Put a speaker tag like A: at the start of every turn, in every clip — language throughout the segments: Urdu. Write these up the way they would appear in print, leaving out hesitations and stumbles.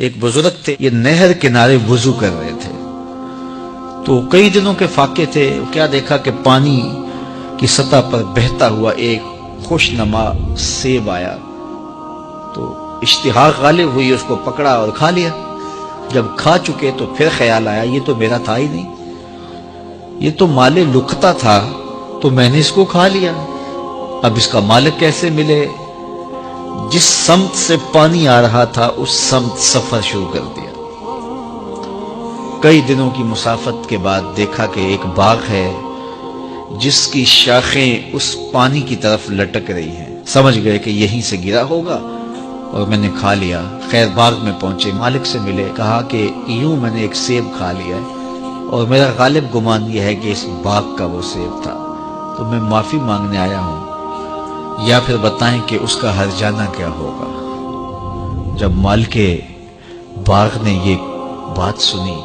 A: ایک بزرگ تھے، یہ نہر کنارے وضو کر رہے تھے، تو کئی دنوں کے فاقے تھے۔ کیا دیکھا کہ پانی کی سطح پر بہتا ہوا ایک خوش نما سیب آیا، تو اشتہا غالب ہوئی، اس کو پکڑا اور کھا لیا۔ جب کھا چکے تو پھر خیال آیا یہ تو میرا تھا ہی نہیں، یہ تو مال لقطہ تھا، تو میں نے اس کو کھا لیا، اب اس کا مالک کیسے ملے؟ جس سمت سے پانی آ رہا تھا اس سمت سفر شروع کر دیا۔ کئی دنوں کی مسافت کے بعد دیکھا کہ ایک باغ ہے جس کی شاخیں اس پانی کی طرف لٹک رہی ہیں۔ سمجھ گئے کہ یہیں سے گرا ہوگا اور میں نے کھا لیا۔ خیر باغ میں پہنچے، مالک سے ملے، کہا کہ یوں میں نے ایک سیب کھا لیا ہے اور میرا غالب گمان یہ ہے کہ اس باغ کا وہ سیب تھا، تو میں معافی مانگنے آیا ہوں، یا پھر بتائیں کہ اس کا ہرجانہ کیا ہوگا۔ جب مالک باغ نے یہ بات سنی،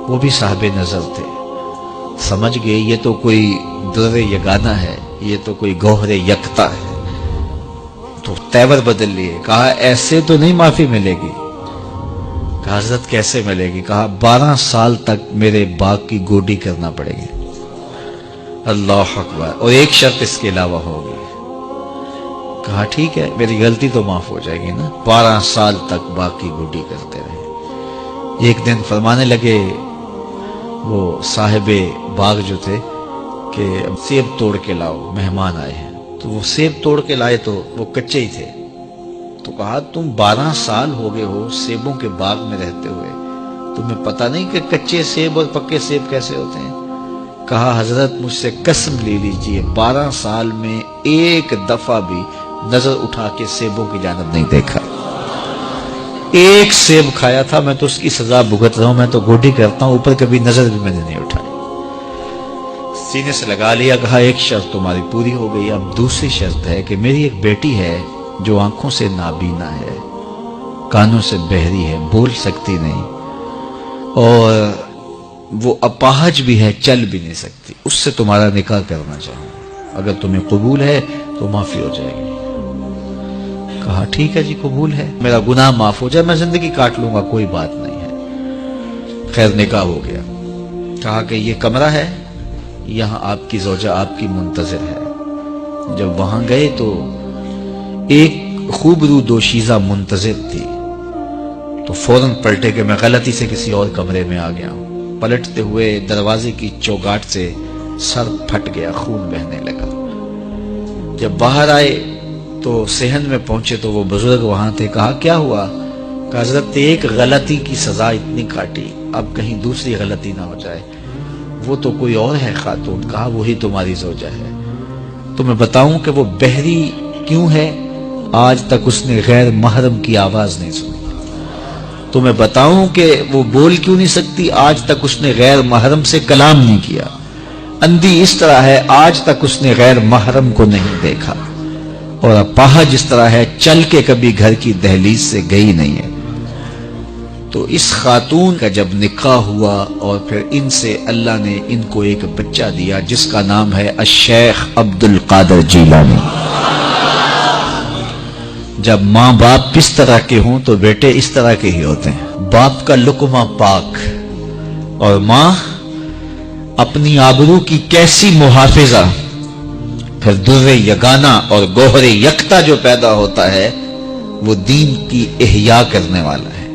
A: وہ بھی صاحب نظر تھے، سمجھ گئے یہ تو کوئی در یگانہ ہے، یہ تو کوئی گوہر یکتا ہے، تو تیور بدل لیے۔ کہا ایسے تو نہیں معافی ملے گی۔ کہا حضرت کیسے ملے گی؟ کہا 12 سال تک میرے باغ کی گوڈی کرنا پڑے گی۔ اللہ اکبر، اور ایک شرط اس کے علاوہ ہوگی۔ کہا ٹھیک ہے، میری غلطی تو معاف ہو جائے گی نا۔ 12 سال تک باغ کی گوڈی کرتے رہے۔ ایک دن فرمانے لگے وہ صاحب باغ جو تھے کہ سیب توڑ کے لاؤ، مہمان آئے ہیں۔ تو وہ سیب توڑ کے لائے تو وہ کچے ہی تھے، تو کہا تم 12 سال ہو گئے ہو سیبوں کے باغ میں رہتے ہوئے، تمہیں پتہ نہیں کہ کچے سیب اور پکے سیب کیسے ہوتے ہیں؟ کہا حضرت مجھ سے قسم لے لیجئے 12 سال میں ایک دفعہ بھی نظر اٹھا کے سیبوں کی جانب نہیں دیکھا۔ ایک سیب کھایا تھا، میں تو اس کی سزا بھگت رہا ہوں، میں تو گوڈی کرتا ہوں، اوپر کبھی نظر بھی میں نے نہیں اٹھائی۔ سینے سے لگا لیا، کہا ایک شرط تمہاری پوری ہو گئی، اب دوسری شرط ہے کہ میری ایک بیٹی ہے جو آنکھوں سے نابینا ہے، کانوں سے بہری ہے، بول سکتی نہیں، اور وہ اپاہج بھی ہے، چل بھی نہیں سکتی، اس سے تمہارا نکاح کرنا چاہوں، اگر تمہیں قبول ہے تو معافی ہو جائے گی۔ کہا ٹھیک ہے جی قبول ہے، میرا گناہ معاف ہو جائے، میں زندگی کاٹ لوں گا، کوئی بات نہیں ہے۔ خیر نکاح ہو گیا۔ کہا کہ یہ کمرہ ہے، یہاں آپ کی زوجہ آپ کی منتظر ہے۔ جب وہاں گئے تو ایک خوبرو دوشیزہ منتظر تھی، تو فوراً پلٹے کہ میں غلطی سے کسی اور کمرے میں آ گیا ہوں۔ پلٹتے ہوئے دروازے کی چوگاٹ سے سر پھٹ گیا، خون بہنے لگا۔ جب باہر آئے تو صحن میں پہنچے تو وہ بزرگ وہاں تھے۔ کہا کیا ہوا؟ کہ حضرت ایک غلطی کی سزا اتنی کاٹی، اب کہیں دوسری غلطی نہ ہو جائے، وہ تو کوئی اور ہے خاتون۔ کہا وہی تمہاری زوجہ ہے۔ تو میں بتاؤں کہ وہ بہری کیوں ہے؟ آج تک اس نے غیر محرم کی آواز نہیں سنی۔ تو میں بتاؤں کہ وہ بول کیوں نہیں سکتی؟ آج تک اس نے غیر محرم سے کلام نہیں کیا۔ اندھی اس طرح ہے، آج تک اس نے غیر محرم کو نہیں دیکھا، اور اپاہج اس طرح ہے، چل کے کبھی گھر کی دہلیز سے گئی نہیں ہے۔ تو اس خاتون کا جب نکاح ہوا اور پھر ان سے اللہ نے ان کو ایک بچہ دیا جس کا نام ہے الشیخ عبد القادر جیلانی۔ جب ماں باپ اس طرح کے ہوں تو بیٹے اس طرح کے ہی ہوتے ہیں۔ باپ کا لقمہ پاک اور ماں اپنی آبرو کی کیسی محافظہ، پھر در یگانہ اور گوہر یکتا جو پیدا ہوتا ہے وہ دین کی احیاء کرنے والا ہے،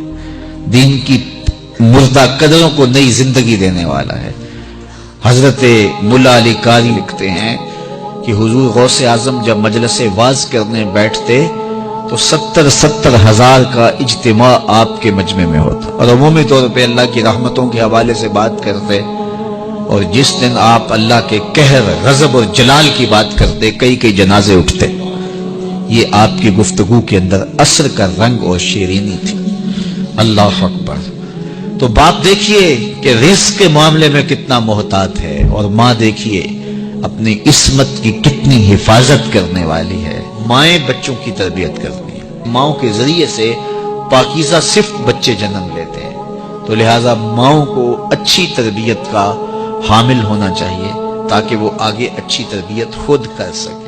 A: دین کی مردہ قدروں کو نئی زندگی دینے والا ہے۔ حضرت ملا علی قاری لکھتے ہیں کہ حضور غوث اعظم جب مجلس واعظ کرنے بیٹھتے تو 70 ہزار کا اجتماع آپ کے مجمع میں ہوتا، اور عمومی طور پہ اللہ کی رحمتوں کے حوالے سے بات کرتے، اور جس دن آپ اللہ کے قہر، غضب اور جلال کی بات کرتے کئی جنازے اٹھتے۔ یہ آپ کی گفتگو کے اندر عصر کا رنگ اور شیرینی تھی۔ اللہ اکبر۔ تو باپ دیکھیے کہ رزق کے معاملے میں کتنا محتاط ہے، اور ماں دیکھیے اپنی عصمت کی کتنی حفاظت کرنے والی ہے۔ مائیں بچوں کی تربیت کرتی ہیں، ماؤں کے ذریعے سے پاکیزہ صرف بچے جنم لیتے ہیں، تو لہٰذا ماؤں کو اچھی تربیت کا حامل ہونا چاہیے تاکہ وہ آگے اچھی تربیت خود کر سکے۔